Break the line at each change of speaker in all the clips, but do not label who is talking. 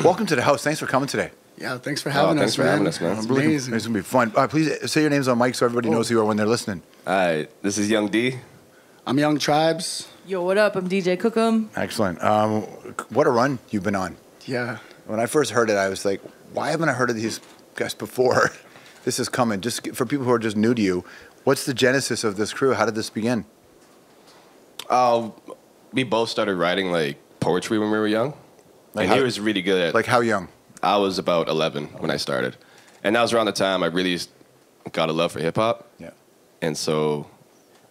Welcome to the house. Thanks for coming today.
Yeah, thanks for having us,
thanks for having us, man.
It's
amazing.
It's going to be fun. Please say your names on mic so everybody knows who you are when they're listening.
All right, this is Young D.
I'm Young Tribes.
Yo, what up? I'm DJ Kookum.
Excellent. What a run you've been on.
Yeah.
When I first heard it, I was like, why haven't I heard of these guys before? This is coming. Just for people who are just new to you, what's the genesis of this crew? How did this begin?
We both started writing like poetry when we were young.
Like
and he was really good at
Like how young?
I was about 11 when I started. And that was around the time I really got a love for hip hop.
Yeah.
And so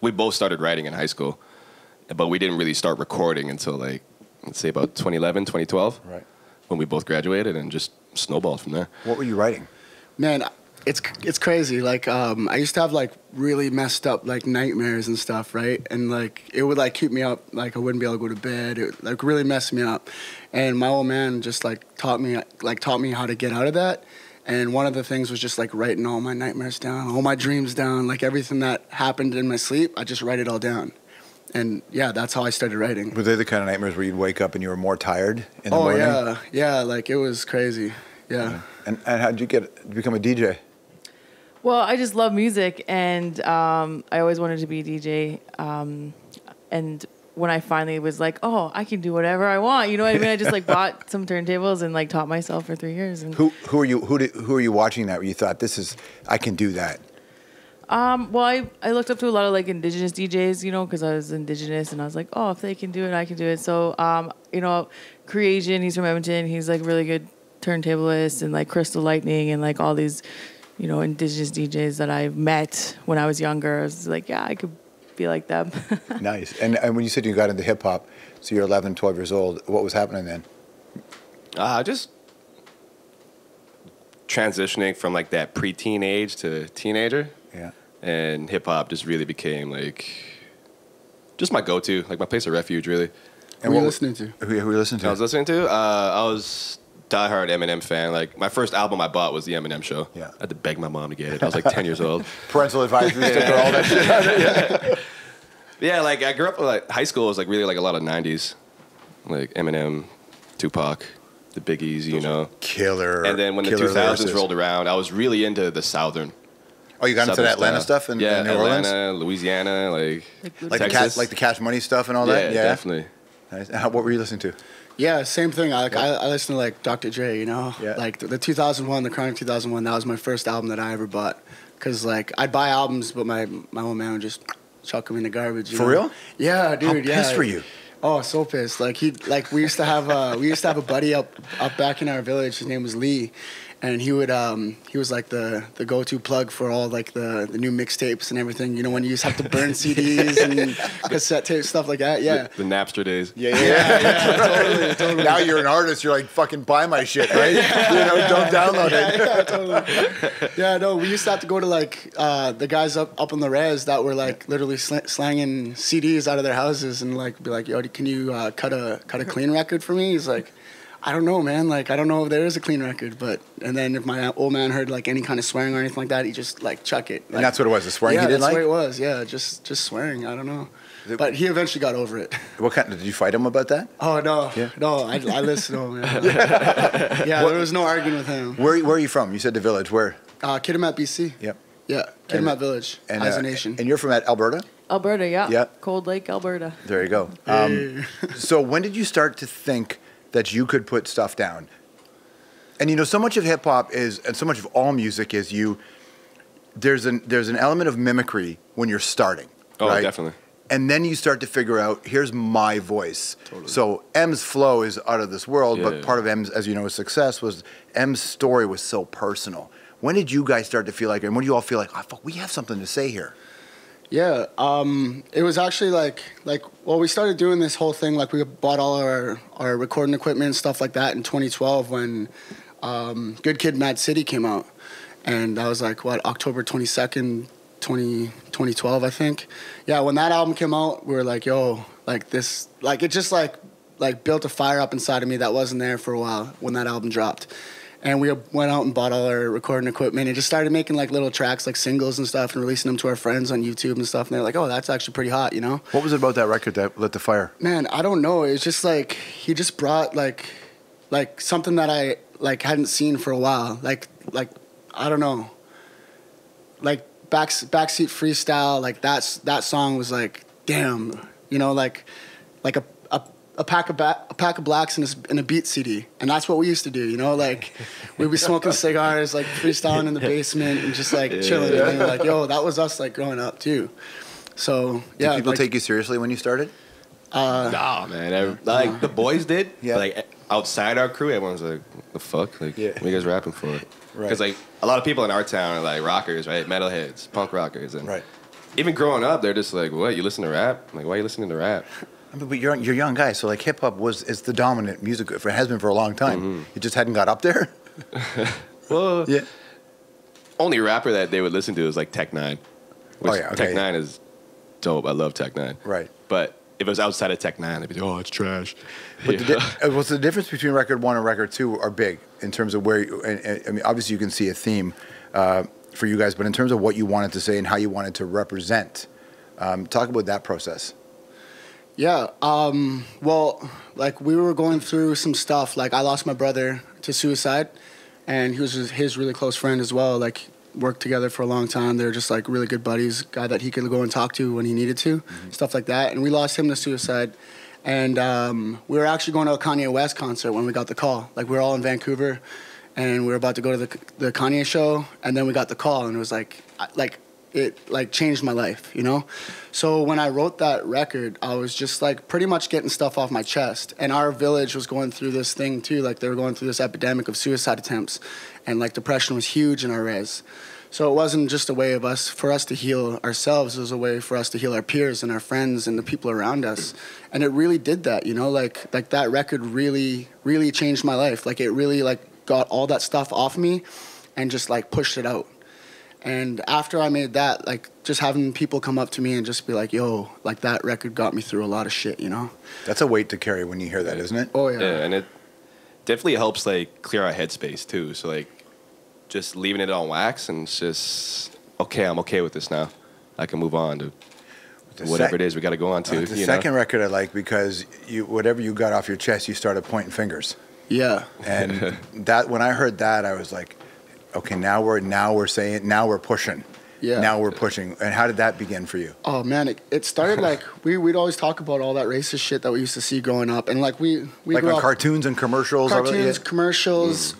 we both started writing in high school, but we didn't really start recording until like, let's say about 2011, 2012.
Right.
When we both graduated and just snowballed from there.
What were you writing?
Man, it's crazy. Like, I used to have like really messed up like nightmares and stuff, right? And like it would like keep me up. Like I wouldn't be able to go to bed. It would, like really mess me up. And my old man just like taught me how to get out of that. And one of the things was just like writing all my nightmares down, all my dreams down, like everything that happened in my sleep. I just write it all down. And yeah, that's how I started writing.
Were they the kind of nightmares where you'd wake up and you were more tired in the morning?
Oh yeah, like it was crazy. Yeah.
And how did you become a DJ?
Well, I just love music, and I always wanted to be a DJ. And when I finally was like, oh, I can do whatever I want, you know what I mean? I just like bought some turntables and like taught myself for 3 years. And
Who are you watching that where you thought I can do that?
well, I looked up to a lot of like indigenous DJs, you know, because I was indigenous, and I was like, oh, if they can do it, I can do it. So, you know, Creation, he's from Edmonton. He's like really good turntablist, and like Crystal Lightning, and like all these, you know, indigenous DJs that I met when I was younger. I was like, yeah, I could be like them.
Nice. And when you said you got into hip hop, so you're 11, 12 years old, what was happening then?
Just transitioning from like that preteen age to teenager.
Yeah.
And hip hop just really became like just my go-to, like my place of refuge, really.
And
who were you listening to?
Who were you listening to?
I was listening to. I was diehard Eminem fan. Like my first album I bought was the Eminem Show.
Yeah.
I had to beg my mom to get it. I was like 10 years old.
Parental advisory sticker, all that shit.
Yeah, like I grew up like high school was like really like a lot of 90s, like Eminem, Tupac, the Biggies, you know.
Killer.
And then when the 2000s rolled around, I was really into the Southern.
Oh, you got into the Atlanta stuff in New Orleans?
Atlanta, Louisiana, like
Texas? Like the Cash Money stuff and all that?
Yeah, definitely.
Nice. What were you listening to?
Yeah, same thing. I listened to like Dr. Dre, you know?
Yeah.
Like the 2001, the Chronic 2001, that was my first album that I ever bought. Because like I'd buy albums, but my old man would just chuck them in the garbage. You
For
know?
real?
Yeah, dude.
How pissed were you?
Oh, so pissed. Like we used to have a buddy up back in our village. His name was Lee. And he was like the go-to plug for all like the new mixtapes and everything. You know, when you just have to burn CDs and cassette tapes, stuff like that. Yeah.
The Napster days.
Yeah, totally.
Now you're an artist. You're like, fucking buy my shit, right? You know, don't download it.
Yeah, totally. Yeah, no, we used to have to go to like the guys up on the res that were like literally slanging CDs out of their houses and like be like, yo, can you cut a clean record for me? He's like, I don't know, man. Like, I don't know if there is a clean record, and then if my old man heard like any kind of swearing or anything like that, he just like chuck it. Like,
And that's what it was, the swearing he didn't like?
Yeah, that's what it was. Yeah, just swearing. I don't know. But he eventually got over it.
What kind? Did you fight him about that?
Oh, no.
Yeah.
No, I listened to him, man. Yeah, there was no arguing with him.
Where are you from? You said the village. Where?
Kitimat, BC.
Yep.
Yeah, Kitimat Village, as a nation.
And you're from Alberta?
Alberta, yeah.
Yeah.
Cold Lake, Alberta.
There you go. So when did you start to think that you could put stuff down? And you know, so much of hip hop is, and so much of all music is there's an element of mimicry when you're starting.
Oh,
right?
definitely.
And then you start to figure out, here's my voice.
Totally.
So M's flow is out of this world, but
Yeah.
part of M's, as you know, his success was M's story was so personal. When did you guys start to feel like, and when do you all feel like, oh, fuck, we have something to say here?
Yeah, it was actually well, we started doing this whole thing, like we bought all our recording equipment and stuff like that in 2012 when Good Kid, Mad City came out. And that was like, what, October 22nd, 2012, I think. Yeah, when that album came out, we were like, yo, like this, like it just like built a fire up inside of me that wasn't there for a while when that album dropped. And we went out and bought all our recording equipment and just started making like little tracks, like singles and stuff, and releasing them to our friends on YouTube and stuff. And they're like, oh, that's actually pretty hot, you know?
What was it about that record that lit the fire?
Man, I don't know. It's just like, he just brought like like something that I like hadn't seen for a while. Like I don't know. Like backseat freestyle, like that song was like, damn, you know, like a pack of blacks in a beat CD, and that's what we used to do, you know, like we'd be smoking cigars, like freestyling in the basement and just like chilling. And like, yo, that was us like growing up too. So yeah.
Did people
like,
take you seriously when you started?
Nah, man. Like the boys did. Yeah. Like outside our crew, everyone's like, "The fuck? Like, what are you guys rapping for?" Because like a lot of people in our town are like rockers, right? Metalheads, punk rockers, and even growing up, they're just like, "What? You listen to rap? Like, why are you listening to rap?"
I mean, but you're young guys, so like hip hop is the dominant music. It has been for a long time. Mm-hmm. You just hadn't got up there.
Well, yeah. Only rapper that they would listen to is like Tech Nine. Tech Nine is dope. I love Tech Nine. Right. But if it was outside of Tech Nine, they'd be like, "Oh, it's trash."
But what's the difference between record one and record two are big in terms of where you, and I mean, obviously you can see a theme for you guys, but in terms of what you wanted to say and how you wanted to represent, talk about that process.
Yeah. Well, like we were going through some stuff. Like I lost my brother to suicide, and he was his really close friend as well. Like worked together for a long time. They're just like really good buddies, guy that he could go and talk to when he needed to, stuff like that. And we lost him to suicide. And we were actually going to a Kanye West concert when we got the call. Like we were all in Vancouver, and we were about to go to the Kanye show, and then we got the call, and it was like it like changed my life, you know? So when I wrote that record, I was just like pretty much getting stuff off my chest. And our village was going through this thing too, like they were going through this epidemic of suicide attempts, and like depression was huge in our res. So it wasn't just a way for us to heal ourselves, it was a way for us to heal our peers and our friends and the people around us. And it really did that, you know, like that record really, really changed my life. Like it really like got all that stuff off me and just like pushed it out. And after I made that, like, just having people come up to me and just be like, yo, like, that record got me through a lot of shit, you know?
That's a weight to carry when you hear that, isn't it?
Oh, yeah.
Yeah, and it definitely helps, like, clear our headspace, too. So, like, just leaving it on wax and it's just, okay, I'm okay with this now. I can move on to whatever it is we got to go on to.
The second record I like because whatever you got off your chest, you started pointing fingers.
Yeah.
And that when I heard that, I was like, okay, now we're pushing. Yeah. Now we're pushing. And how did that begin for you?
Oh man, it started like we'd always talk about all that racist shit that we used to see growing up, and like we
like on cartoons and commercials.
Commercials,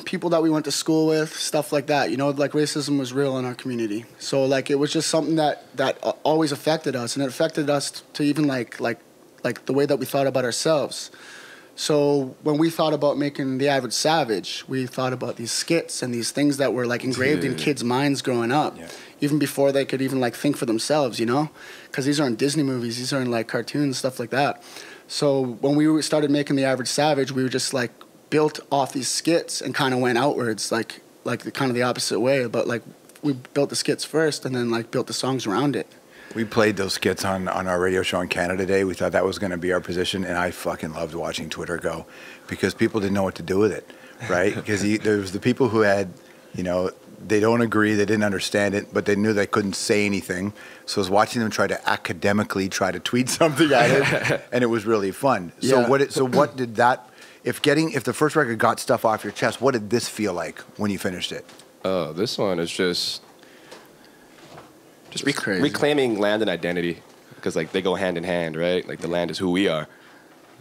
people that we went to school with, stuff like that. You know, like racism was real in our community. So like it was just something that always affected us, and it affected us to even like the way that we thought about ourselves. So when we thought about making The Average Savage, we thought about these skits and these things that were like engraved in kids' minds growing up, even before they could even like think for themselves, you know? Because these aren't Disney movies, these aren't like cartoons, stuff like that. So when we started making The Average Savage, we were just like built off these skits and kind of went outwards, like kind of the opposite way. But like we built the skits first and then like built the songs around it.
We played those skits on our radio show in Canada Day. We thought that was going to be our position, and I fucking loved watching Twitter go because people didn't know what to do with it, right? Because there was the people who had, you know, they don't agree, they didn't understand it, but they knew they couldn't say anything. So I was watching them try to academically try to tweet something at it, and it was really fun. So what did that? If the first record got stuff off your chest, what did this feel like when you finished it?
Oh, this one is just reclaiming land and identity, because like they go hand in hand, right? Like the land is who we are,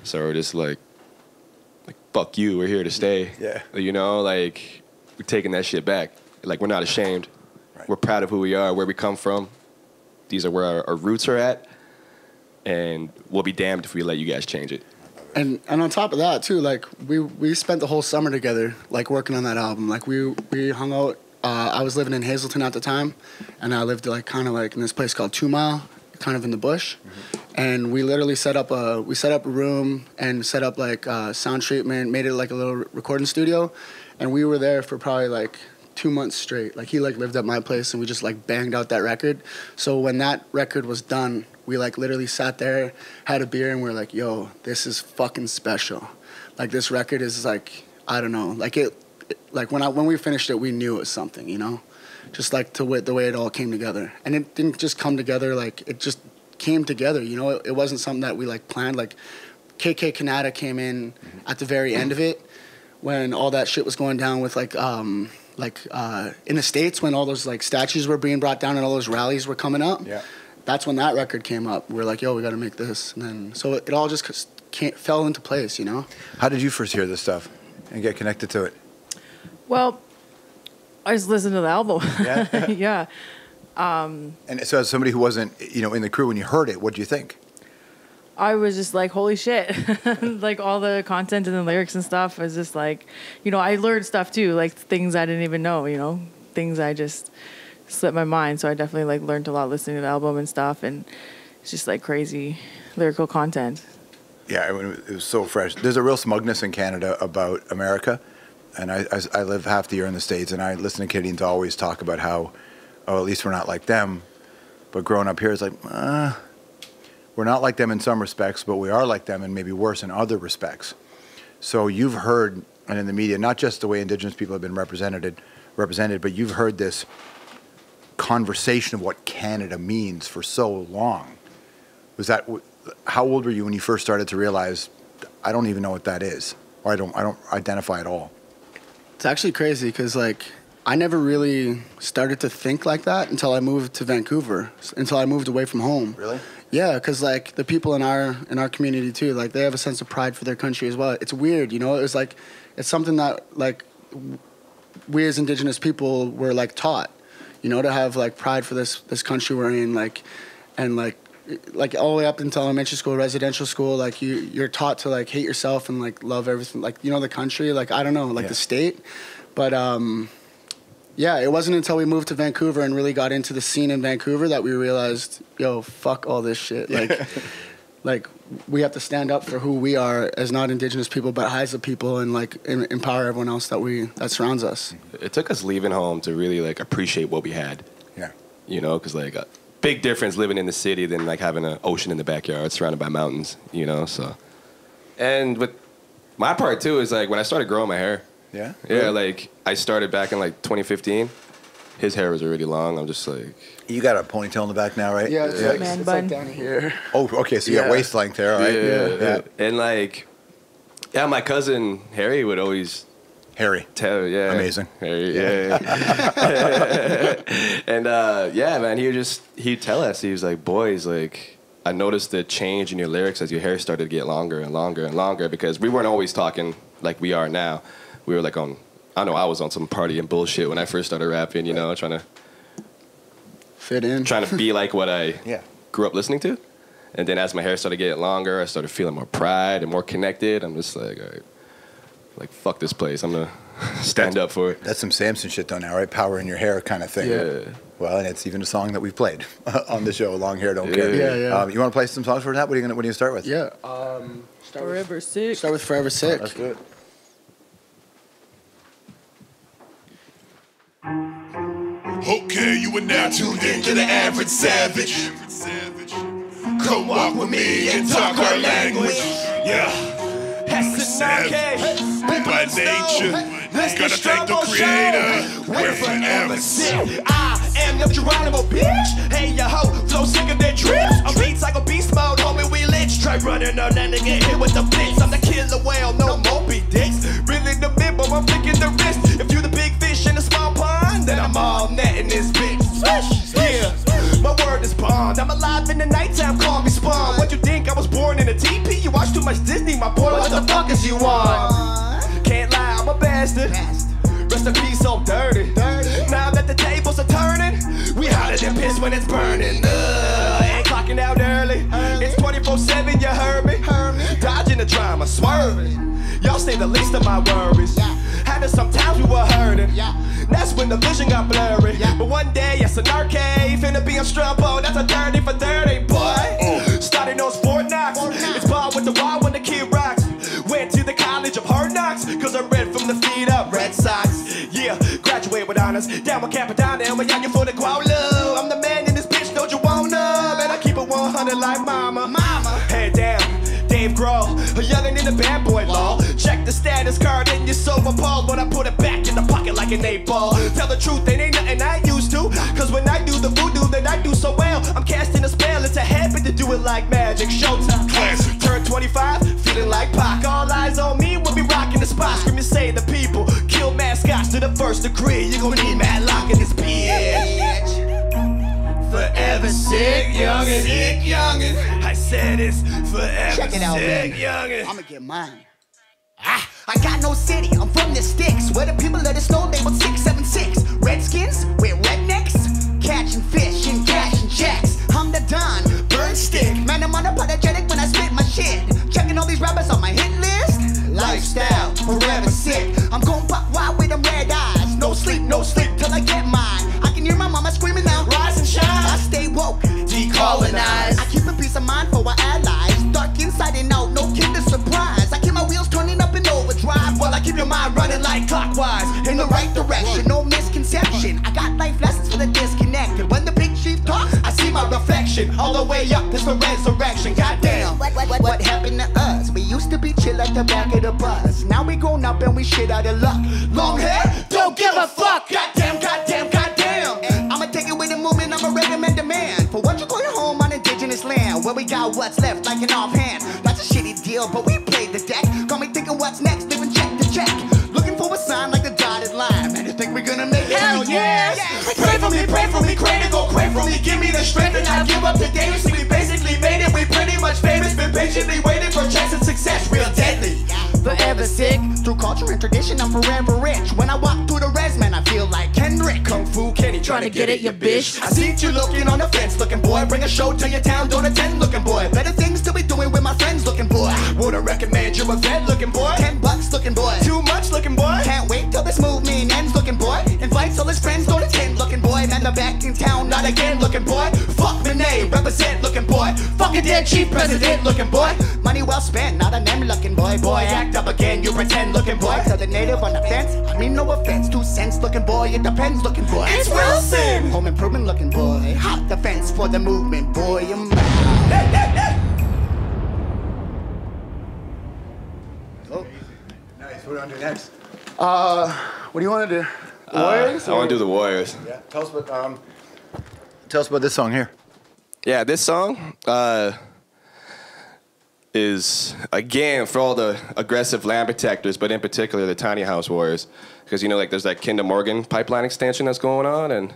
so we're just like fuck you, we're here to stay. Yeah, you know, like we're taking that shit back. Like we're not ashamed. Right. We're proud of who we are, where we come from. These are where our roots are at, and we'll be damned if we let you guys change it.
And on top of that too, like we spent the whole summer together, like working on that album. Like we hung out. I was living in Hazleton at the time, and I lived like kind of like in this place called 2 Mile, kind of in the bush. And we literally set up a room and set up like sound treatment, made it like a little recording studio, and we were there for probably like 2 months straight. Like he like lived at my place, and we just like banged out that record. So when that record was done, we like literally sat there, had a beer, and we were like, yo, this is fucking special. Like this record is like, I don't know, like it. Like when we finished it, we knew it was something, you know, just like the way it all came together. And it didn't just come together, like it just came together, you know. It wasn't something that we like planned. Like KK Kanata came in at the very end of it, when all that shit was going down with like in the States, when all those like statues were being brought down and all those rallies were coming up.
Yeah.
That's when that record came up. We were like, yo, we got to make this. And then, so it all just fell into place, you know?
How did you first hear this stuff and get connected to it?
Well, I just listened to the album.
Yeah?
Yeah.
And so as somebody who wasn't, in the crew, when you heard it, what did you think?
I was just like, holy shit. Like all the content and the lyrics and stuff was just like, I learned stuff too, like things I didn't even know, things I just slipped my mind. So I definitely like learned a lot listening to the album and stuff. And it's just like crazy lyrical content.
Yeah, it was so fresh. There's a real smugness in Canada about America. And I live half the year in the States, and I listen to Canadians always talk about how, at least we're not like them. But growing up here, it's like, we're not like them in some respects, but we are like them and maybe worse in other respects. So you've heard, and in the media, not just the way Indigenous people have been represented, but you've heard this conversation of what Canada means for so long. How old were you when you first started to realize, I don't even know what that is, or I don't identify at all?
It's actually crazy because like I never really started to think like that until I moved to Vancouver, until I moved away from home.
Really?
Yeah, because like the people in our community too, like they have a sense of pride for their country as well. It's weird, It was like, it's something that like we as Indigenous people were like taught, to have like pride for this country we're in, like all the way up until elementary school, residential school, like you're taught to like hate yourself and like love everything, like the country, like I don't know, like the state, but yeah, it wasn't until we moved to Vancouver and really got into the scene in Vancouver that we realized, yo, fuck all this shit, like we have to stand up for who we are as not Indigenous people but as a people, and like empower everyone else that surrounds us.
It took us leaving home to really like appreciate what we had.
Yeah.
Because like big difference living in the city than like having an ocean in the backyard surrounded by mountains, so. And with my part too is like when I started growing my hair.
Yeah?
Yeah, like I started back in like 2015. His hair was already long. I'm just like.
You got a ponytail in the back now, right?
Yeah, it's like,
Man
it's
bun.
like down here.
Oh, okay, so you got waist length there, all right?
Yeah. And like, my cousin Harry would always.
Harry.
Yeah.
Amazing.
Harry, yeah. And man, he'd tell us, he was like, boys, like, I noticed the change in your lyrics as your hair started to get longer and longer and longer, because we weren't always talking like we are now. We were like I was on some party and bullshit when I first started rapping, trying to
fit in.
Trying to be like what I grew up listening to. And then as my hair started getting longer, I started feeling more pride and more connected. I'm just like, all right, like, fuck this place. I'm going to stand up for it.
That's some Samson shit though now, right? Power in your hair kind of thing.
Yeah.
Well, and it's even a song that we've played on the show, Long Hair Don't Care.
Yeah.
You want to play some songs for that? What are you going to start with?
Yeah.
Forever Sick.
Start with Forever Sick.
That's good.
Okay, you are now tuned into the average savage. Come walk with me and talk our language. Yeah. Savage by nature. Gonna thank the creator. We're forever sick.
I am your Geronimo, bitch. Hey, yo, ho, flow sicker than drips. I'm beats like a beast mode, homie, we lich. Try running on that and get hit with the blitz. I'm the killer whale, no Moby Dicks. Really the big, but I'm flicking the wrist. If you the big fish in the small pond, then I'm all netting this bitch. Yeah, my word is bond. I'm alive in the nighttime, call me Spawn. What you think, I was born in a teepee? You watch too much Disney, my boy, what the fuck is you on? Can't lie, I'm a bastard. Rest in peace, so dirty. Now that the tables are turning, we hotter than piss when it's burning. Ain't clocking out early. It's 24/7, you heard me. Dodging the drama, swerving. Y'all stay the least of my worries. Had to sometimes we were hurting. That's when the vision got blurry. But one day, it's an arcade. Finna be a Strombo, that's a 30 for 30, boy. Starting those Fort Knocks. It's ball with the wall when the kid rocks. Went to the college of hard knocks, cause I read from the feet up, Red Sox. Yeah, graduate with honors. Down with Capadonna, and we're young for the Gualo. I'm the man in this bitch, don't you wanna? Man, I keep it 100 like mama. Head down, Dave Grohl, a youngin' in the bad boy law. Check the status card and you're so appalled, but I put it back in the pocket like an 8 ball. Tell the truth, it ain't nothing I used to, cause when I do the voodoo that I do so well, I'm casting a spell, it's a habit to do it like magic. Showtime.
Classic.
Turn 25, feeling say the people kill mascots to the first degree. You gon' need mad lock in this bitch. Forever sick youngin', sick youngin'. I said it's forever
Check it out,
sick
man.
youngin'.
I'ma get mine.
I got no city, I'm from the sticks, where the people of the snow labeled 676. Redskins, we're rednecks, catching fish and cashing checks. I'm the Don, burn stick. Man, I'm unapologetic when I spit my shit. Checking all these rappers on my hit list. Lifestyle, forever sick. I'm gon' pop wild with them red eyes. No sleep till I get mine. I can hear my mama screaming out, rise and shine. I stay woke, decolonize. I keep a peace of mind for our allies. Dark inside and out, no kinder surprise. I keep my wheels turning up in overdrive while I keep your mind running like clockwise in the right direction. No misconception. I got life lessons for the disconnected. When the big chief talks, I see my reflection. All the way up, it's the resurrection. Goddamn, what happened to us? We used to be chill at the back of the bus. Now we grown up and we shit out of luck. Long hair, don't give a fuck. Goddamn, goddamn, goddamn. I'ma take it with the movement, I'ma recommend a man. For what you call your home on indigenous land, where we got what's left like an offhand. That's a shitty deal, but we played the deck. Got me thinking what's next, living check to check. Looking for a sign like the dotted line. Man, you think we're gonna make it? Hell yes! Pray for me, cradle go pray for me. Give me the strength and I give up today. You see, we basically made it, we pretty much famous. Been patiently waiting for chance and success, real deadly. Forever sick, through culture and tradition, I'm forever rich. When I walk through the res, man, I feel like Kendrick. Kung Fu Kenny, trying to get it, you bitch. I see you looking on the fence, looking boy. Bring a show to your town, don't attend, looking boy. Better things to be doing with my friends, looking boy. Wouldn't recommend you a vet, looking boy. $10, looking boy. Too much, looking boy. Can't wait till this movement ends, looking boy. Invites all his friends, don't attend, looking boy. Man, they're back in town, not again, looking boy. Fuck the name, represent, looking boy. Fucking dead chief president, looking boy. Money well spent, not an M, looking boy. Boy, act up again, you pretend, looking boy. Tell the native on the fence, I mean no offense. 2 cents, looking boy, it depends, looking boy. It's Wilson! Home improvement, looking boy. Hot defense for the movement, boy, you're mad.
Oh, nice. What do you want to do next?
What do you want to do? Warriors?
I want to do the Warriors.
Yeah. Tell us about this song here.
Yeah, this song is, again, for all the aggressive land protectors, but in particular the tiny house warriors. Because, you know, like there's that Kinder Morgan pipeline extension that's going on, and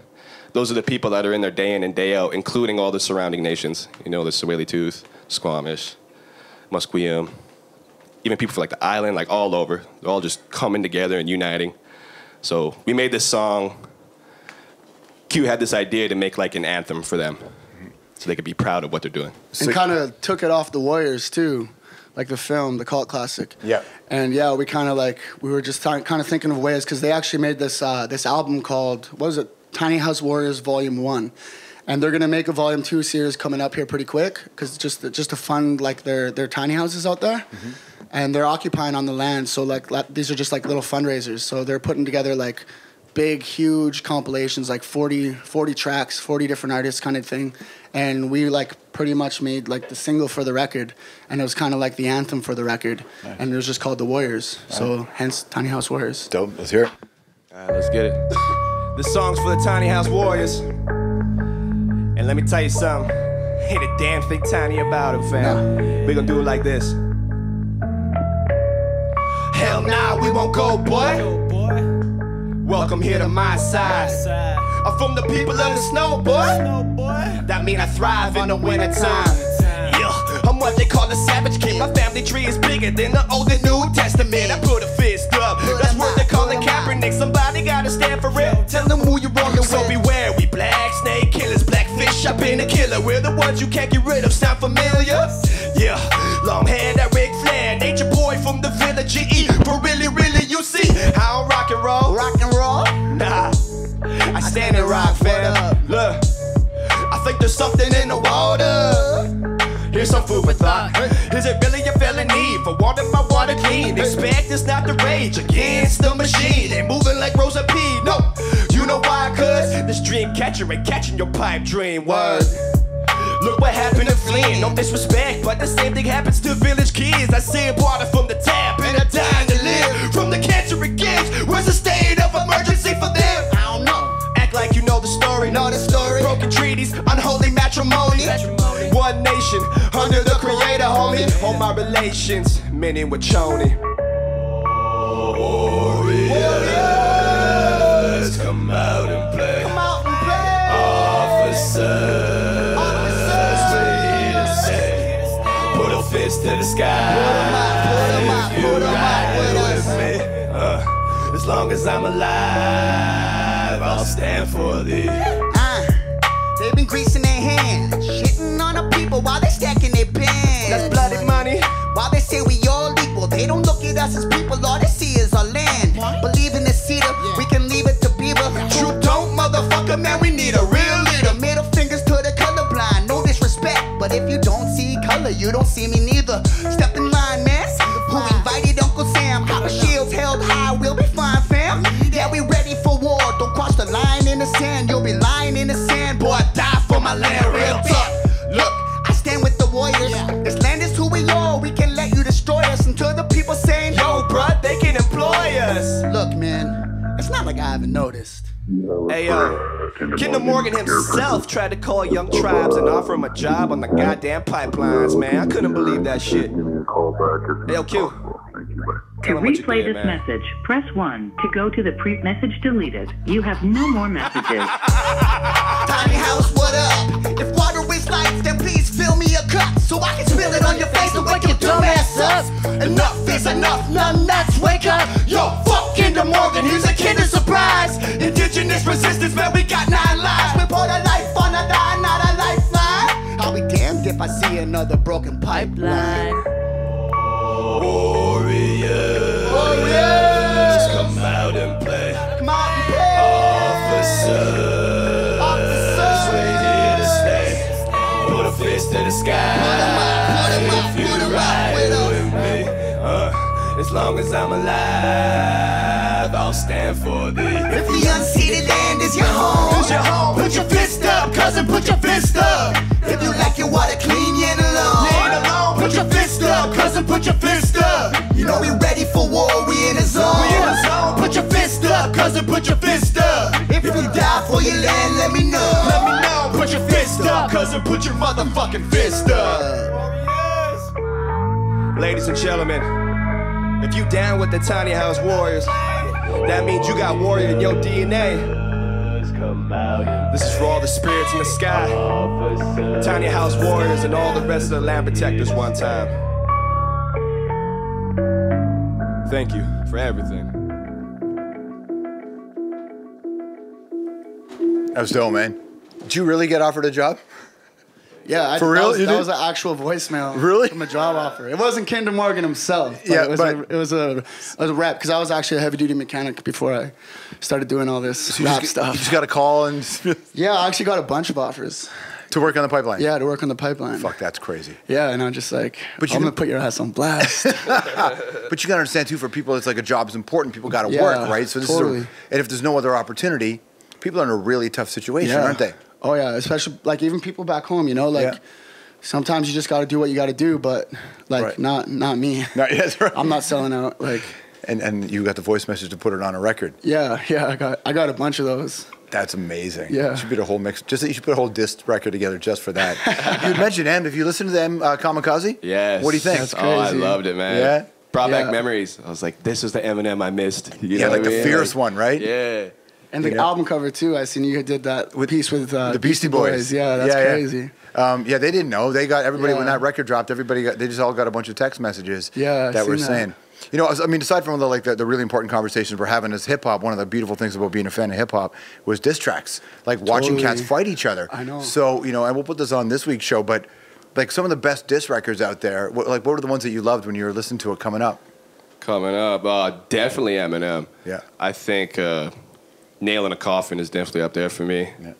those are the people that are in there day in and day out, including all the surrounding nations. You know, the Tsawili-Tooth, Squamish, Musqueam, even people from like the island, like all over. They're all just coming together and uniting. So we made this song. Q had this idea to make like an anthem for them, so they could be proud of what they're doing.
And kind of took it off the Warriors too, like the film, the cult classic.
Yeah.
And yeah, we kind of like, we were just kind of thinking of ways, because they actually made this this album called, what was it, Tiny House Warriors Volume 1. And they're gonna make a Volume 2 series coming up here pretty quick, because just to fund like their tiny houses out there. Mm-hmm. And they're occupying on the land, so like these are just like little fundraisers. So they're putting together like big, huge compilations, like 40 tracks, 40 different artists kind of thing. And we like pretty much made like the single for the record, and it was kind of like the anthem for the record. Nice. And it was just called The Warriors. So hence Tiny House Warriors.
Dope. Let's hear it.
All right, let's get it. This song's for the Tiny House Warriors. And let me tell you something. Ain't a damn thing tiny about it, fam. We gonna do it like this.
Hell nah, we won't go, boy. Welcome here to my side. I'm from the people of the snow, boy. That mean I thrive in the wintertime. Yeah, I'm what they call a savage kid. My family tree is bigger than the Old and New Testament. I put a fist up. That's what they call it Kaepernick. Somebody gotta stand for it. Tell them who you're rolling with. So beware, we black snake killers, blackfish. I've been a killer. We're the ones you can't get rid of. Sound familiar? Yeah, long hair, that Ric Flair. Nature boy from the village GE. But really, you see, I don't rock and roll.
Rock and roll?
Nah, I stand and rock, fam. Look, I think there's something in the water. Here's some food for thought. Is it really a felony for water my water clean? Expect it's not the rage against the machine. Ain't moving like Rosa P. No, you know why? Cause this dream catcher ain't catching your pipe dream. Word. Look what happened to Flynn. No disrespect, but the same thing happens to village kids. I sip water from the tap and I'm dying to live from the cancer it gives. Where's the state of emergency for them?
I don't know.
Act like you know the story.
Know the story.
Broken treaties, unholy matrimony. One nation under the creator, homie. All my relations, men in with Choney. Warriors, come out and play. Officers, we're here to say, put a fist to the sky. If you ride with me, as long as I'm alive, I'll stand for thee.
They've been greasing their hands, shitting on the people while they stacking their bands.
That's bloody money.
While they say we all equal, they don't look at us as people, all they see is our land. Believe in the cedar, we can leave it to Beaver. True don't, motherfucker, man, we need a real leader. Middle fingers to the colorblind, no disrespect, but if you don't see color, you don't see me neither. Step in line, man. Who invited Uncle Sam? Copper shields held high, we'll be fine, fam. Yeah, we ready for war, don't cross the line in the sand. You'll be lying in the sand, boy, I die for my land, real talk. Look, I stand with the warriors. This land is who we are, we can let you destroy us until the people saying,
Yo, bruh, they can employ us.
look, man, it's not like I haven't noticed.
Hey, Kinder Morgan himself tried to call young tribes and offer him a job on the goddamn pipelines, man. I couldn't believe that shit. Hey, yo, Q.
To replay this message, press 1. To go to the message deleted. You have no more messages.
Tiny house, what up? If water is life, then please fill me a cup so I can spill it on your face and wake your dumb ass up. Enough is enough, none nuts, wake up. Yo, fuck Kinder Morgan, he's a Kinder Surprise. Indigenous resistance, man, we got 9 lives. We put a life on a die, not a lifeline. I'll be damned if I see another broken pipeline.
Warriors, come out and play.
Come out and play.
Officers, we're here to stay. Put a fist to the sky. If you ride with me, as long as I'm alive, I'll stand for thee.
If the unceded land is your home, put your fist up, cousin, put your fist up. If you like your water clean, you ain't alone. Put your fist up, cousin, put your fist up. You know we ready for war, we in the zone. Put your fist up, cousin, put your fist up. If you die for your land, let me know. Put your fist up, cousin, put your motherfucking fist up.
Ladies and gentlemen, if you down with the Tiny House Warriors, that means you got warrior in your DNA. This is for all the spirits in the sky, Tiny House Warriors, and all the rest of the land protectors one time. Thank you for everything.
That was dope, man. Did you really get offered a job?
Yeah,
For real?
That was an actual voicemail.
Really?
From a job offer. It wasn't Kinder Morgan himself. But
Yeah,
it was a rep because I was actually a heavy duty mechanic before I started doing all this
So
rap
you
stuff.
just got a call and
Yeah, I actually got a bunch of offers.
to work on the pipeline.
Yeah, to work on the pipeline.
Fuck, that's crazy.
Yeah, and I'm just like,
But you
I'm
can-
gonna put your ass on blast.
But you gotta understand too, for people, it's like a job's important. People gotta
Yeah,
work, right? So this
totally.
is and if there's no other opportunity, people are in a really tough situation, aren't they?
Oh yeah, especially like even people back home, you know, like
Yeah.
sometimes you just got to do what you got to do, but like
Right.
not me.
No, yes, right.
I'm not selling out. Like
And you got the voice message to put it on a record.
yeah, I got a bunch of those.
That's amazing.
Yeah.
You should put a whole mix. You should put a whole disc record together just for that. You had mentioned them. Have you listened to them, Kamikaze?
Yes.
What do you think?
That's
Oh, I
crazy.
loved it, man.
Yeah?
Brought back
Yeah.
memories. I was like, this was the Eminem I missed. You
Yeah,
know
like
what I
the
mean?
fierce one, right?
Yeah.
And the
You know?
album cover too. I seen you did that
With
piece with
the Beastie Boys.
Yeah, that's crazy.
Yeah, they didn't know. They got everybody when
Yeah.
that record dropped. They just all got a bunch of text messages.
Yeah, I
that were
seen that.
saying. You know, I mean, aside from the really important conversations we're having as hip hop, one of the beautiful things about being a fan of hip hop was diss tracks, like watching
Totally.
cats fight each other.
I know.
So and we'll put this on this week's show, but like some of the best diss records out there. What were the ones that you loved when you were listening to it coming up?
Coming up, definitely Eminem.
Yeah.
I think Nail in a Coffin is definitely up there for me.
Yeah.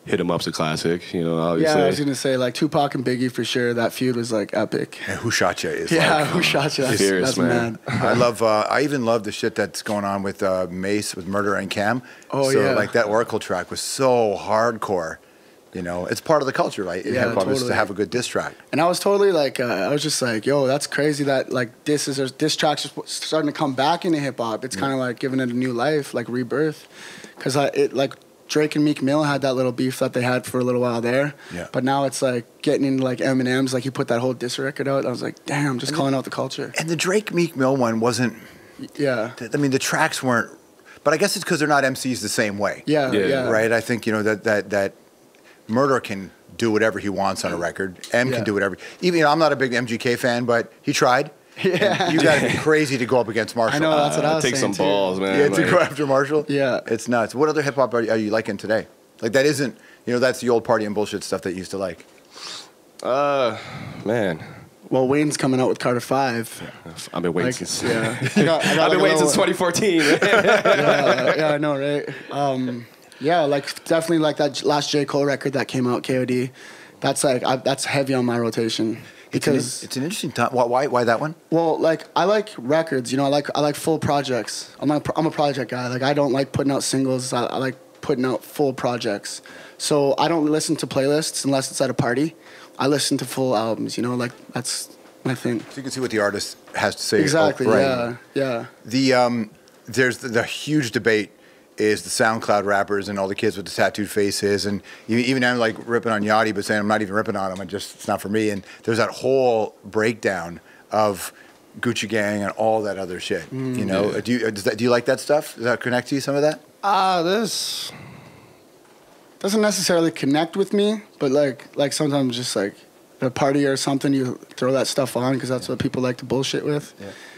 Hit 'Em Up's a classic, you know,
Yeah,
obviously.
I was gonna say like Tupac and Biggie for sure. That feud was like epic.
And Who Shot Ya is
Yeah,
like,
who shot you? That's,
Fierce,
that's
man.
mad.
I love. I even love the shit that's going on with Mace with Murder and Cam.
Oh,
so,
yeah.
like that Oracle track was so hardcore. You know, it's part of the culture, right? In
Yeah,
hip hop is to
totally.
have a good diss track.
And I was totally like, I was just like, yo, that's crazy that like diss tracks are starting to come back into hip hop. It's kind of like giving it a new life, like rebirth. Because like Drake and Meek Mill had that little beef that they had for a little while there.
Yeah.
But now it's like getting into like Eminem's, like he put that whole diss record out. I was like, damn, just calling out the culture.
And the Drake Meek Mill one wasn't
Yeah.
I mean, the tracks weren't, but I guess it's because they're not MCs the same way.
Yeah.
Right? I think, you know, that Murder can do whatever he wants on a record. M can do whatever. Even, you know, I'm not a big MGK fan, but he tried.
Yeah.
You got to be crazy to go up against Marshall.
I know, that's what I was saying.
Take some
too.
balls, man.
Yeah, to go after Marshall?
Yeah.
It's nuts. What other hip hop are you liking today? Like, that isn't, you know, that's the old party and bullshit stuff that you used to like.
Man.
Well, Wayne's coming out with Carter 5.
Yeah. I've been waiting since.
Yeah.
I've been waiting since 2014.
Yeah, I know, right? Yeah, like definitely like that last J. Cole record that came out, KOD. That's like that's heavy on my rotation because
it's an interesting time. Why that one?
Well, like I like records, you know. I like full projects. I'm a project guy. Like I don't like putting out singles. I like putting out full projects. So I don't listen to playlists unless it's at a party. I listen to full albums. You know, like that's my thing. So
you can see what the artist has to say.
Exactly.
Right.
Yeah.
There's the huge debate. Is the SoundCloud rappers and all the kids with the tattooed faces, and even I'm like ripping on Yachty, but saying I'm not even ripping on him. It's not for me. And there's that whole breakdown of Gucci Gang and all that other shit. You know, do you like that stuff? Does that connect to you? Some of that?
This doesn't necessarily connect with me, but like sometimes just like at a party or something, you throw that stuff on because that's what people like to bullshit with.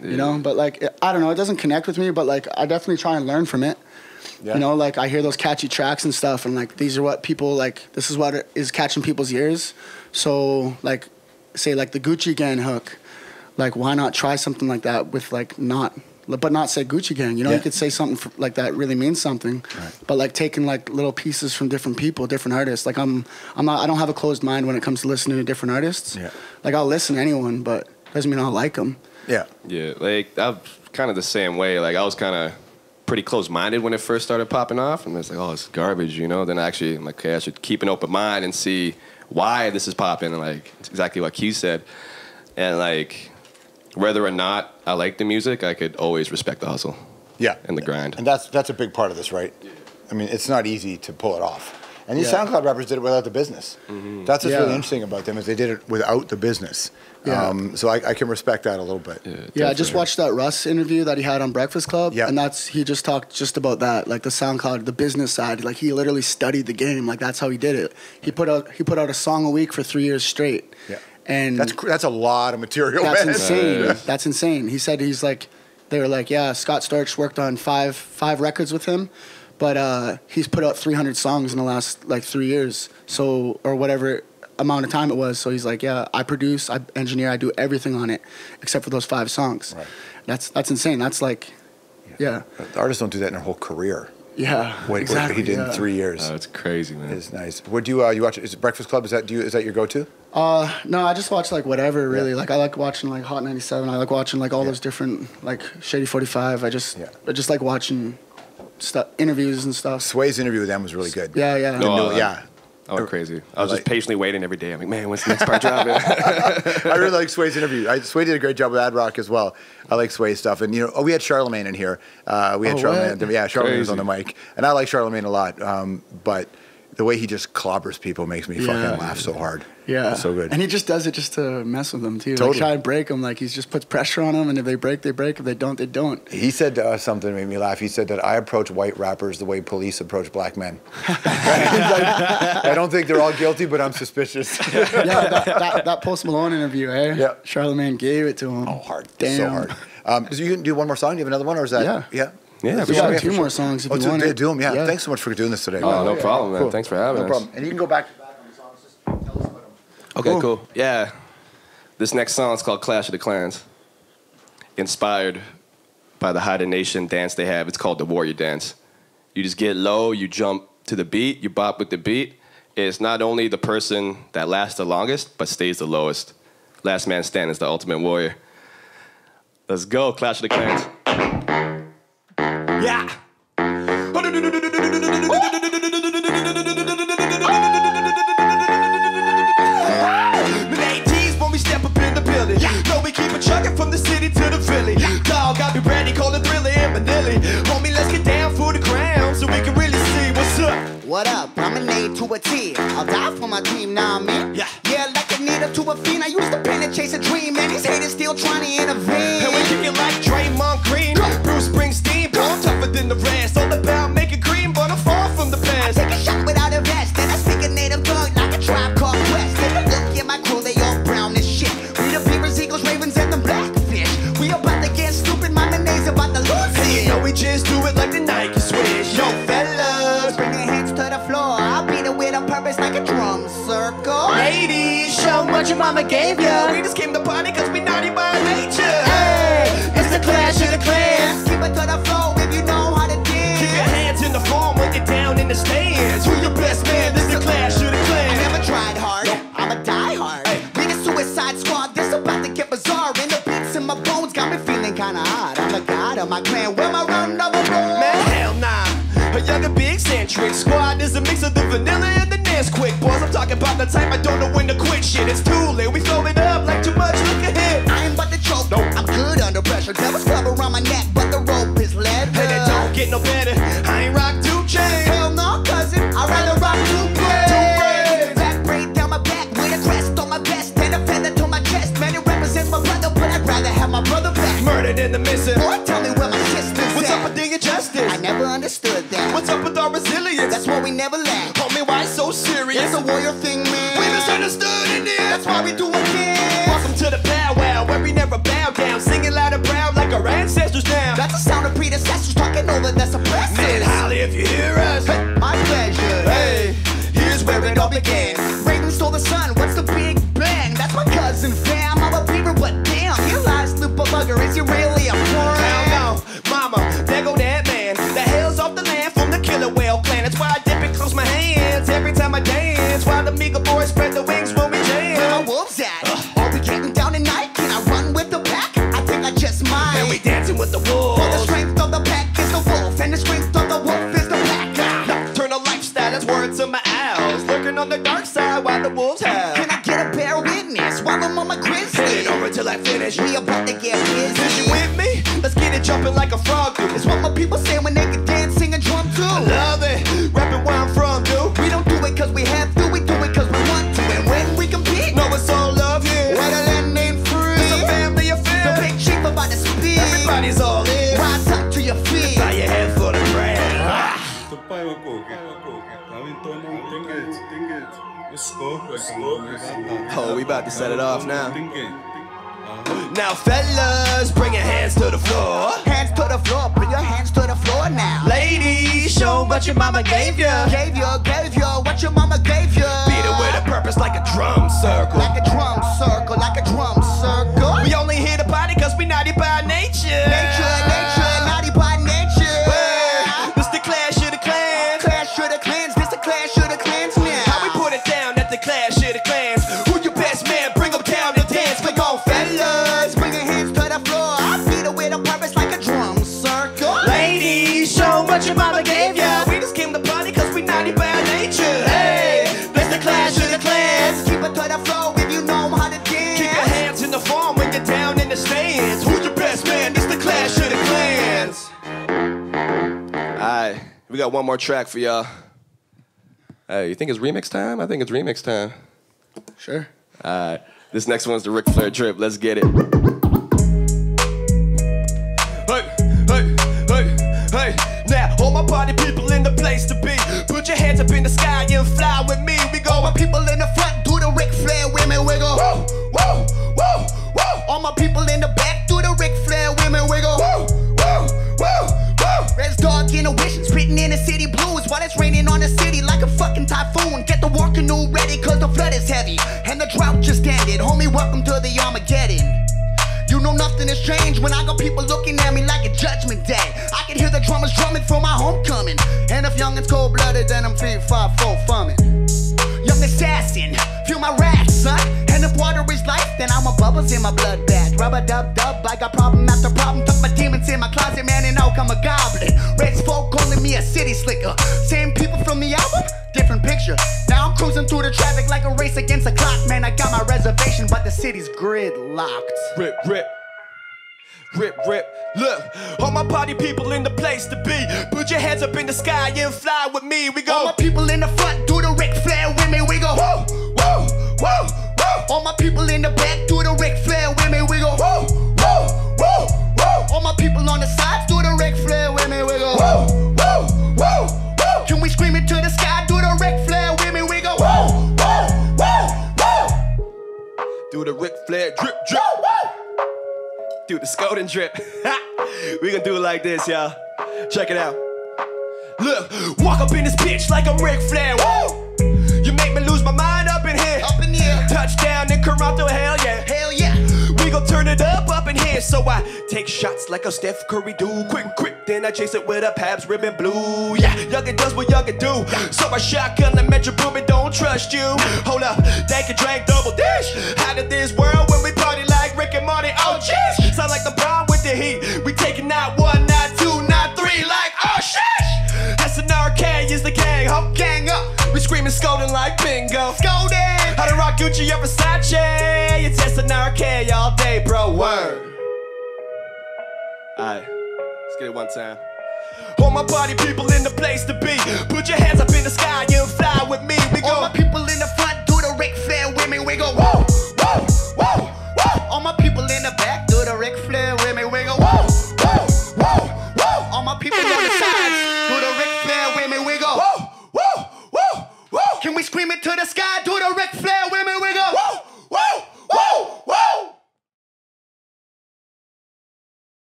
You know, but like I don't know, it doesn't connect with me, but like I definitely try and learn from it. Yeah. You know, like I hear those catchy tracks and stuff, and like these are what people like. This is what is catching people's ears. So like, say like the Gucci Gang hook, like why not try something like that with like but not say Gucci Gang. You know, you could say something like that really means something, but like taking like little pieces from different people, different artists. Like I don't have a closed mind when it comes to listening to different artists. Yeah. Like I'll listen to anyone, but doesn't mean I'll like them.
Yeah. Yeah. Like I'm kind of the same way. Like I was kind of pretty close-minded when it first started popping off, and it's like, oh, it's garbage, you know. Then actually, I'm like, okay, I should keep an open mind and see why this is popping, and like it's exactly what Q said. And like, whether or not I like the music, I could always respect the hustle. Yeah, and the grind.
And that's a big part of this, right? Yeah. I mean, it's not easy to pull it off. And these SoundCloud rappers did it without the business. Mm-hmm. That's what's really interesting about them is they did it without the business. Yeah. So I can respect that a little bit.
Yeah, I just watched that Russ interview that he had on Breakfast Club, and he just talked just about that, like the SoundCloud, the business side. Like he literally studied the game. Like that's how he did it. He put out a song a week for 3 years straight. Yeah, and
that's a lot of material.
That's insane. That's insane. He said they were like, yeah, Scott Storch worked on five records with him. But he's put out 300 songs in the last like 3 years, so or whatever amount of time it was. So he's like, yeah, I produce, I engineer, I do everything on it except for those 5 songs. Right. That's insane. That's like, yeah.
The artists don't do that in their whole career.
Yeah,
what he did in 3 years.
Oh, it's crazy, man.
It's nice. What do you watch? Is it Breakfast Club? Is that your go-to?
No, I just watch like whatever really. Like I like watching like Hot 97. I like watching like all those different like Shady 45. I just like watching interviews and stuff.
Sway's interview with them was really good.
Yeah.
I went crazy. I was just patiently waiting every day. I'm like, man, when's the next part dropping?
I really like Sway's interview. Sway did a great job with Ad Rock as well. I like Sway's stuff. And, we had Charlemagne in here. We had Charlemagne. Yeah, Charlemagne was on the mic. And I like Charlemagne a lot. But the way he just clobbers people makes me fucking laugh so hard.
Yeah.
It's so good.
And he just does it just to mess with them, too.
Totally.
Like, try and break them. Like, he just puts pressure on them, and if they break, they break. If they don't, they don't.
He said to us something that made me laugh. He said that I approach white rappers the way police approach black men. He's like, I don't think they're all guilty, but I'm suspicious.
that Post Malone interview, eh?
Yeah.
Charlemagne gave it to him.
Oh, hard.
Damn.
So hard. So you can do one more song? Do you have another one, or is that?
Yeah.
Yeah,
we got 2 more songs if you want to.
Do them, yeah. Thanks so much for doing this today.
Oh, no problem, man. Cool. Thanks for having us.
No problem. And you can go back on the songs. Just tell us about them.
Okay, cool. Yeah. This next song is called Clash of the Clans. Inspired by the Haida Nation dance they have. It's called the Warrior Dance. You just get low, you jump to the beat, you bop with the beat. It's not only the person that lasts the longest, but stays the lowest. Last man standing is the ultimate warrior. Let's go, Clash of the Clans.
Yeah. No, we keep it chugging from the city to the Philly. Dog, got me ready, call it Thrilly and Manilly. Homie, let's get down for the ground so we can really see what's What's up?
What up? I'm an A to a T. I'll die for my team, now man.
Yeah.
Yeah, like a needle to a fiend. I used to pen and chase a dream, and these haters still trying to intervene.
And we kick it like Draymond Green, Bruce Springsteen, born tougher than the rest. All about making green, but I'm far from the
I
past.
take a shot without a vest, then I speak a native tongue like a tribe called Quest. Take a look at my crew, they all brown as shit. We the beavers, eagles, ravens, and the blackfish. We about to get stupid, my mayonnaise about to lose it.
You know we just do it like the Nike switch. Yo, fellas,
Bring your hands to the floor. I'll beat it with a purpose like a drum circle.
ladies, show what your mama gave ya. We just came to party cause we naughty by nature. Hey, it's the Clash of the Clans.
Keep it to the floor if you know how to
Keep your
dance.
hands in the form when you're down in the stands. Who your best man? This the Clash of the
I
Clans.
never tried hard, I'm a die hard. We the Suicide Squad, this about to get bizarre. And the beats in my bones got me feeling kinda hot. I'm the god of my clan, where my run of a
Man, hell nah. A young and big eccentric squad is a mix of the vanilla and the Nesquik. Boys, I'm talking about the type I don't know when to quit shit. It's too late, we throw it up like too much, look ahead.
I ain't but the choke, I'm good under pressure. Devil's club around my neck, but the rope is leather.
Hey, that don't get no better. I ain't rock 2 chains.
Hell no, cousin, I'd rather rock 2 braids. Back braid down my back with a crest on my vest and a feather to my chest. Man, it represents my brother, but I'd rather have my brother back.
Murdered in the missing.
Boy, tell me where my sister's
What's
at.
up with the injustice?
I never understood that.
What's up with our resilience?
That's why we never laugh.
Homie, why so serious?
It's a warrior thing, man.
We misunderstood in the end.
That's why we do again.
Welcome to the powwow where we never bow down. Singing loud and proud like our ancestors now.
That's the sound of predecessors talking over the suppressors.
Man, Holly, if you hear us.
My pleasure.
Hey, here's where it all began.
Raven stole the sun, what's the big bang? That's my cousin fam, I'm a beaver, but damn, you lies, Lupa Bugger, is he really a friend?
Hell no, mama, there go that man. The hell's off the land from the killer whale clan. That's why I dip and close my hands every time I dance. While the Miga boys spread the wings when we
Where
jam.
my wolves at? Are we getting down tonight? Can I run with the pack? I think I just might.
And we dancing with the
For the
wolves.
strength of the pack is the wolf, and the strength of the wolf is the pack.
Nocturnal lifestyle, that's words of my owls. Lurking on the dark side while the wolves howl.
Can I get a bear witness while I'm on my grizzly?
Heading over till I finish.
We about to get busy.
Is you with me? Let's get it jumping like a frog do.
It's what my people say when they can dance, sing, and drum too.
I love it, rapping where I'm from, dude.
We don't do it cause we have to, we do it cause we want to. And when we compete,
No, it's all love here.
where the land ain't free.
It's a family
The
affair.
big chief about to speak.
Everybody's all in.
Rise up to your feet.
Bow your head for the brand. Oh, we about to set it off now. Now, fellas, bring your hands to the floor.
Hands to the floor, bring your hands to the floor now.
Ladies, show what your mama gave ya.
Gave you what your mama gave you.
Beat it with a purpose like a drum circle.
Like a drum circle, like a drum circle.
We only here to party cause we naughty by nature.
Nature, naughty by nature.
Hey, this the Clash of the Clans.
Clash of the clans, this the clash of the clans now.
How we put it down at the Clash of the Clans. Who your best man? Bring them down to dance. Come on, fellas.
Bring your hands to the floor. I beat it with a purpose like a drum circle.
Ladies, show what your mama gave ya. We just came to party cause we naughty by nature. Hey, this the Clash of the Clans.
Keep it to the floor if you know how to dance.
Keep your hands in the form when you're down in the stands. Who's your best man? This the Clash of the Clans. Alright, we got one more track for y'all. Hey, you think it's remix time? I think it's remix time.
Sure.
Alright, this next one's the Ric Flair drip. Let's get it. Hey, now all my party people in the place to be. Put your hands up in the sky and fly with me. We go.
All my people in the front do the Ric Flair women wiggle.
Woo, woo, woo, woo.
All my people in the back do the Ric Flair women wiggle.
Woo, woo, woo, woo.
Red's dog in a wish, spitting in the city blues while it's raining on the city like a fucking typhoon. Get the war canoe ready cause the flood is heavy and the drought just ended. Homie, welcome to the Armageddon. You know nothing has changed when I got people looking at me like a judgment day. I can hear the drummers drumming for my homecoming. And if young and cold-blooded, then I'm 3-5-4 fumming. Young assassin, feel my wrath, son. And if water is life, then I'm a bubbles in my blood bath. Rub-a-dub-dub, I got problem after problem. Tuck my demons in my closet, man, and out come a goblin. Red's folk calling me a city slicker. Same people from the album, different picture. Now I'm cruising through the traffic like a race against a clock. Man, I got my reservation, but the city's gridlocked.
Rip, rip. Rip, rip, look, all my party people in the place to be. Put your hands up in the sky and fly with me. We go.
All my people in the front do the Ric Flair with me. We go. Woo, woo, woo, woo. All my people in the back do the Ric Flair with me. We go. Woo, woo, woo, woo. All my people on the sides do the Ric Flair with me. We go. Woo, woo, woo, woo. Can we scream it to the sky? Do the Ric Flair with me. We go. Woo, woo, woo, woo.
Do the Ric Flair drip, drip. Do the Skoden drip. We gonna do it like this, y'all. Check it out. Look, walk up in this bitch like I'm Ric Flair. Woo! You make me lose my mind up in here.
Up in here.
Touchdown in Toronto, hell yeah.
Hell yeah.
We gon' turn it up in here. So I take shots like a Steph Curry do. Quick, quick, then I chase it with a Pabst ribbon blue. Yeah, youngin' does what youngin' do. So I shotgun the Metro Boomin, don't trust you. Hold up, take a drink, double dish. How did this world when we party like Rick and Morty? Oh jeez, sound like the Brown with the heat. We taking not one, not two, not three, like oh shit. SNRK is the gang, ho, gang up. We screaming Skoden like bingo. Skoden! How to rock Gucci or Versace? It's SNRK all day, bro. Word. Alright, let's get it one time. All my party people in the place to be. Put your hands up in the sky and fly with me. We go.
All my people in the front do the Ric Flair with me. We go. Woo,